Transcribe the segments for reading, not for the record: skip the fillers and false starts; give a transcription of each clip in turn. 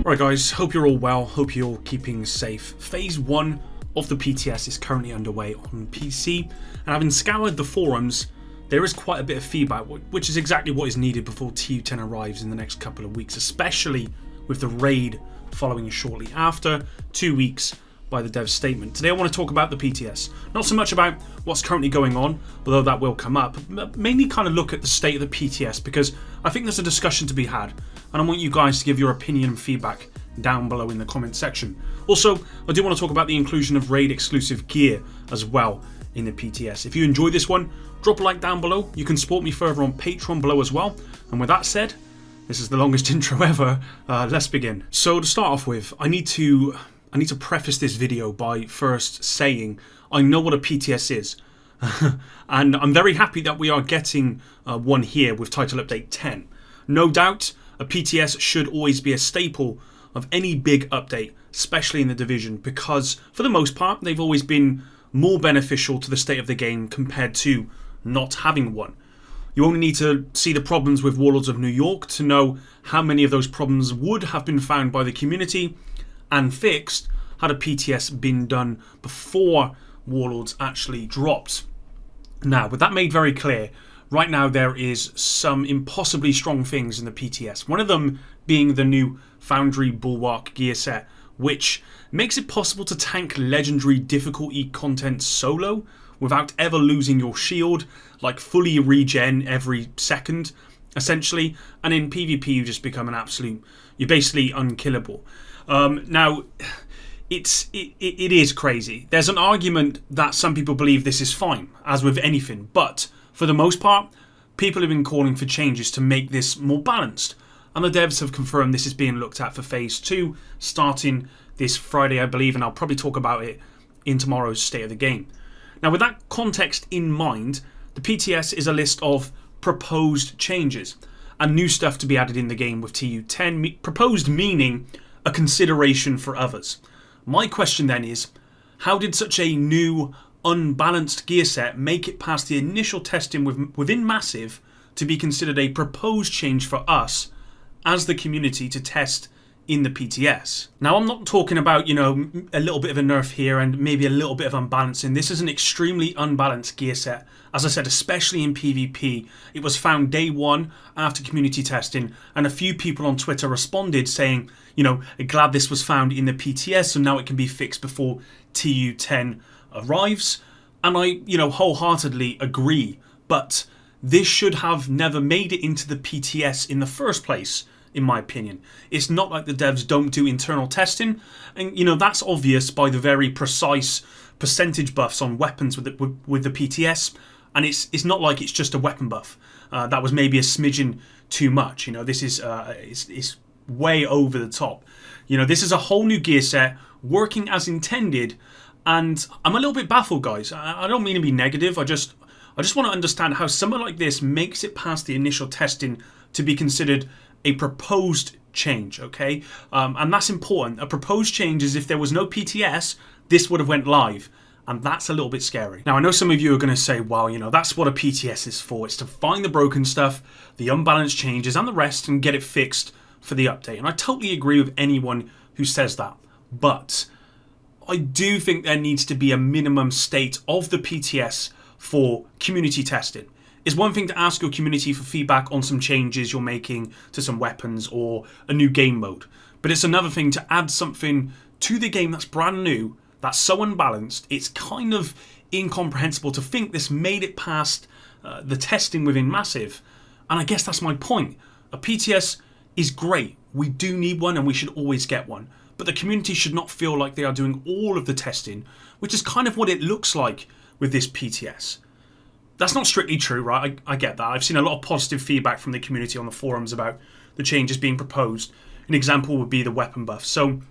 Alright guys, hope you're all well, hope you're keeping safe. Phase 1 of the PTS is currently underway on PC, and having scoured the forums, there is quite a bit of feedback, which is exactly what is needed before TU10 arrives in the next couple of weeks, especially with the raid following shortly after, 2 weeks by the dev statement. Today I want to talk about the PTS, not so much about what's currently going on, although that will come up, but mainly kind of look at the state of the PTS, because I think there's a discussion to be had, and I want you guys to give your opinion and feedback down below in the comment section. Also, I do want to talk about the inclusion of raid exclusive gear as well in the PTS. If you enjoyed this one, drop a like down below. You can support me further on Patreon below as well. And with that said, this is the longest intro ever. Let's begin. So to start off with, I need to preface this video by first saying I know what a PTS is. And I'm very happy that we are getting one here with title update 10. No doubt, a PTS should always be a staple of any big update, especially in the Division, because for the most part they've always been more beneficial to the state of the game compared to not having one. You only need to see the problems with Warlords of New York to know how many of those problems would have been found by the community and fixed had a PTS been done before Warlords actually dropped. Now, with that made very clear, right now there is some impossibly strong things in the PTS. One of them being the new Foundry Bullwark Gear Set, which makes it possible to tank legendary difficulty content solo without ever losing your shield, like fully regen every second, essentially. And in PvP you just become you're basically unkillable. Now, it is crazy. There's an argument that some people believe this is fine, as with anything, but for the most part, people have been calling for changes to make this more balanced. And the devs have confirmed this is being looked at for Phase 2, starting this Friday, I believe, and I'll probably talk about it in tomorrow's State of the Game. Now, with that context in mind, the PTS is a list of proposed changes and new stuff to be added in the game with TU10, proposed meaning a consideration for others. My question then is, how did such a new, unbalanced gear set make it past the initial testing within Massive to be considered a proposed change for us as the community to test in the PTS? Now, I'm not talking about, a little bit of a nerf here and maybe a little bit of unbalancing. This is an extremely unbalanced gear set. As I said, especially in PvP. It was found day one after community testing, and a few people on Twitter responded saying, glad this was found in the PTS, so now it can be fixed before TU10 arrives. And I, wholeheartedly agree, but this should have never made it into the PTS in the first place, in my opinion. It's not like the devs don't do internal testing, and that's obvious by the very precise percentage buffs on weapons with the PTS, and it's not like it's just a weapon buff. That was maybe a smidgen too much. This is it's way over the top. This is a whole new gear set working as intended, and I'm a little bit baffled, guys. I don't mean to be negative. I just want to understand how something like this makes it past the initial testing to be considered a proposed change, okay? And that's important. A proposed change is if there was no PTS, this would have went live. And that's a little bit scary. Now, I know some of you are going to say, well, that's what a PTS is for. It's to find the broken stuff, the unbalanced changes, and the rest, and get it fixed for the update. And I totally agree with anyone who says that. But I do think there needs to be a minimum state of the PTS for community testing. It's one thing to ask your community for feedback on some changes you're making to some weapons or a new game mode, but it's another thing to add something to the game that's brand new, that's so unbalanced, it's kind of incomprehensible to think this made it past the testing within Massive. And I guess that's my point. A PTS is great, we do need one and we should always get one, but the community should not feel like they are doing all of the testing, which is kind of what it looks like with this PTS. That's not strictly true, right? I get that. I've seen a lot of positive feedback from the community on the forums about the changes being proposed. An example would be the weapon buff. So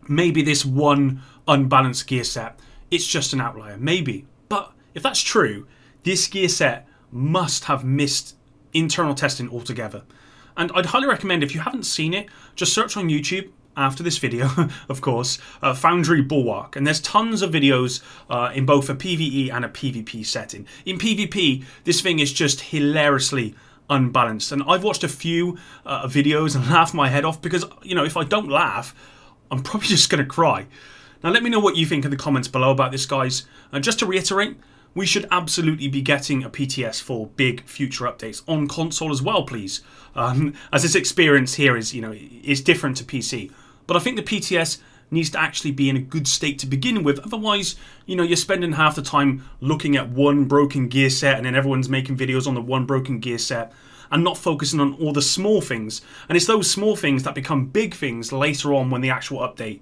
maybe this one unbalanced gear set, it's just an outlier. Maybe. But if that's true, this gear set must have missed internal testing altogether. And I'd highly recommend, if you haven't seen it, just search on YouTube after this video, of course, Foundry Bullwark. And there's tons of videos in both a PvE and a PvP setting. In PvP, this thing is just hilariously unbalanced. And I've watched a few videos and laughed my head off because, if I don't laugh, I'm probably just going to cry. Now, let me know what you think in the comments below about this, guys. And just to reiterate, we should absolutely be getting a PTS for big future updates on console as well, please. As this experience here is different to PC. But I think the PTS needs to actually be in a good state to begin with. Otherwise, you're spending half the time looking at one broken gear set and then everyone's making videos on the one broken gear set and not focusing on all the small things. And it's those small things that become big things later on when the actual update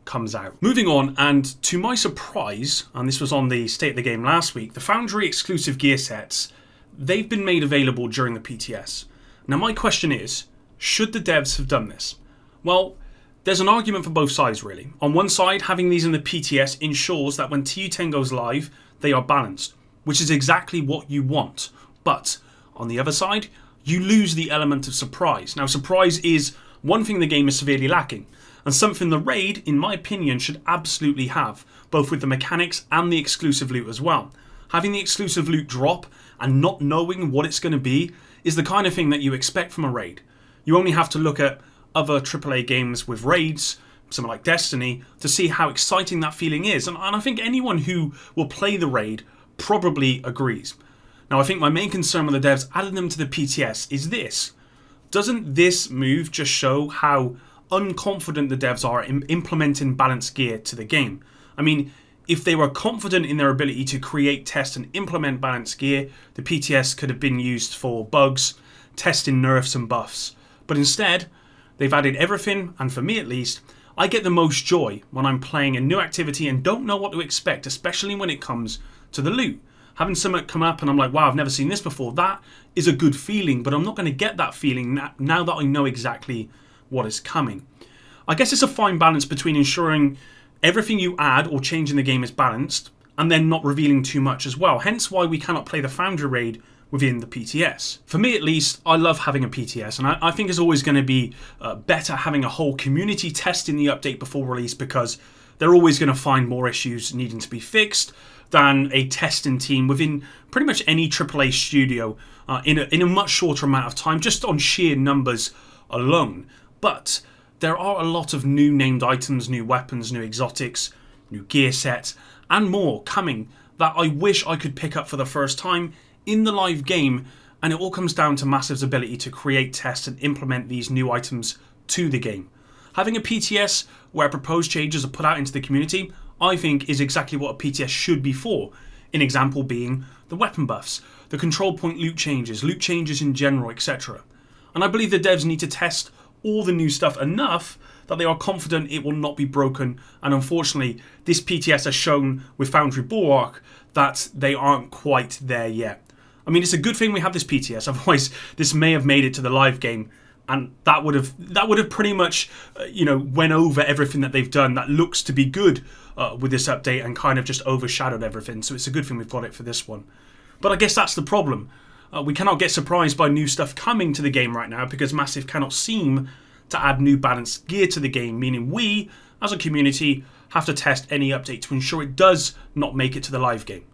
comes out. Moving on, and to my surprise, and this was on the State of the Game last week, the Foundry exclusive gear sets, they've been made available during the PTS. Now my question is, should the devs have done this? Well, there's an argument for both sides really. On one side, having these in the PTS ensures that when TU10 goes live, they are balanced, which is exactly what you want. But on the other side, you lose the element of surprise. Now, surprise is one thing the game is severely lacking, and something the raid, in my opinion, should absolutely have, both with the mechanics and the exclusive loot as well. Having the exclusive loot drop and not knowing what it's going to be is the kind of thing that you expect from a raid. You only have to look at other AAA games with raids, something like Destiny, to see how exciting that feeling is. And I think anyone who will play the raid probably agrees. Now, I think my main concern with the devs adding them to the PTS is this. Doesn't this move just show how unconfident the devs are in implementing balanced gear to the game? I mean, if they were confident in their ability to create, test and implement balanced gear, the PTS could have been used for bugs, testing nerfs and buffs. But instead, they've added everything, and for me at least, I get the most joy when I'm playing a new activity and don't know what to expect, especially when it comes to the loot. Having something come up and I'm like, wow, I've never seen this before, that is a good feeling, but I'm not going to get that feeling now that I know exactly what is coming. I guess it's a fine balance between ensuring everything you add or change in the game is balanced and then not revealing too much as well, hence why we cannot play the Foundry raid within the PTS. For me at least, I love having a PTS, and I think it's always going to be better having a whole community testing the update before release, because they're always going to find more issues needing to be fixed than a testing team within pretty much any AAA studio in a much shorter amount of time, just on sheer numbers alone. But there are a lot of new named items, new weapons, new exotics, new gear sets, and more coming that I wish I could pick up for the first time in the live game, and it all comes down to Massive's ability to create, test and implement these new items to the game. Having a PTS where proposed changes are put out into the community, I think is exactly what a PTS should be for. An example being the weapon buffs, the control point loot changes in general, etc. And I believe the devs need to test all the new stuff enough that they are confident it will not be broken, and unfortunately this PTS has shown with Foundry Bullwark that they aren't quite there yet. I mean, it's a good thing we have this PTS, otherwise this may have made it to the live game, and that would have pretty much went over everything that they've done that looks to be good with this update, and kind of just overshadowed everything. So it's a good thing we've got it for this one. But I guess that's the problem. We cannot get surprised by new stuff coming to the game right now because Massive cannot seem to add new balanced gear to the game, meaning we, as a community, have to test any update to ensure it does not make it to the live game.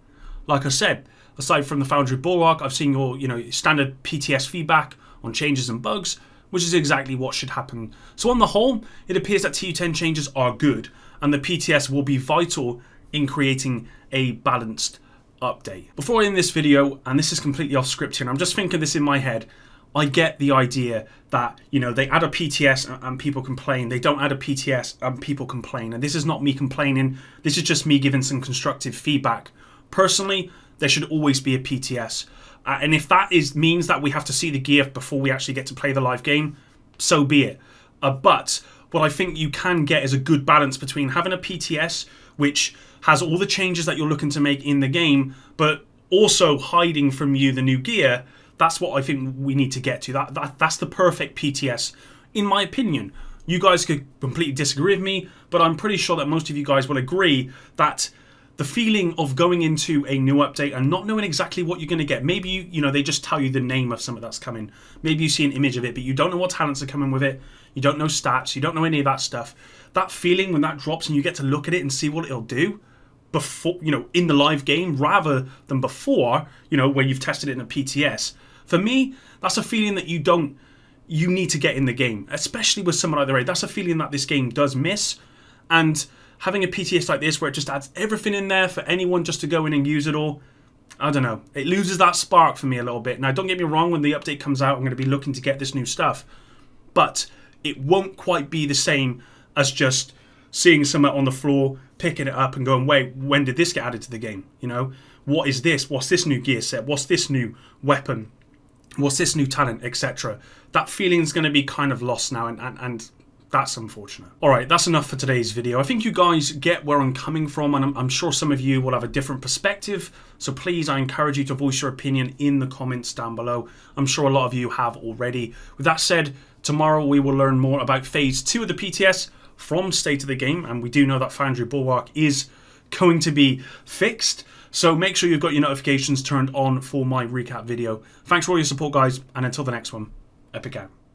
Like I said, aside from the Foundry Bullwark, I've seen your standard PTS feedback on changes and bugs, which is exactly what should happen. So on the whole, it appears that TU10 changes are good, and the PTS will be vital in creating a balanced update. Before I end this video, and this is completely off script here, and I'm just thinking this in my head, I get the idea that, they add a PTS and people complain. They don't add a PTS and people complain. And this is not me complaining. This is just me giving some constructive feedback. Personally, there should always be a PTS. And if that means that we have to see the gear before we actually get to play the live game, so be it. But what I think you can get is a good balance between having a PTS, which has all the changes that you're looking to make in the game, but also hiding from you the new gear. That's what I think we need to get to. That's the perfect PTS, in my opinion. You guys could completely disagree with me, but I'm pretty sure that most of you guys will agree that the feeling of going into a new update and not knowing exactly what you're going to get. Maybe they just tell you the name of something that's coming. Maybe you see an image of it, but you don't know what talents are coming with it. You don't know stats. You don't know any of that stuff. That feeling when that drops and you get to look at it and see what it'll do before, in the live game rather than before, where you've tested it in a PTS. For me, that's a feeling that you need to get in the game, especially with someone like the Raid. That's a feeling that this game does miss, and having a PTS like this where it just adds everything in there for anyone just to go in and use it all, I don't know. It loses that spark for me a little bit. Now, don't get me wrong, when the update comes out, I'm going to be looking to get this new stuff, but it won't quite be the same as just seeing something on the floor, picking it up and going, wait, when did this get added to the game? You know, what is this? What's this new gear set? What's this new weapon? What's this new talent, etc.? That feeling is going to be kind of lost now, and that's unfortunate. Alright, that's enough for today's video. I think you guys get where I'm coming from, and I'm sure some of you will have a different perspective, so please, I encourage you to voice your opinion in the comments down below. I'm sure a lot of you have already. With that said, tomorrow we will learn more about Phase 2 of the PTS from State of the Game, and we do know that Foundry Bullwark is going to be fixed, so make sure you've got your notifications turned on for my recap video. Thanks for all your support, guys, and until the next one, Epic out.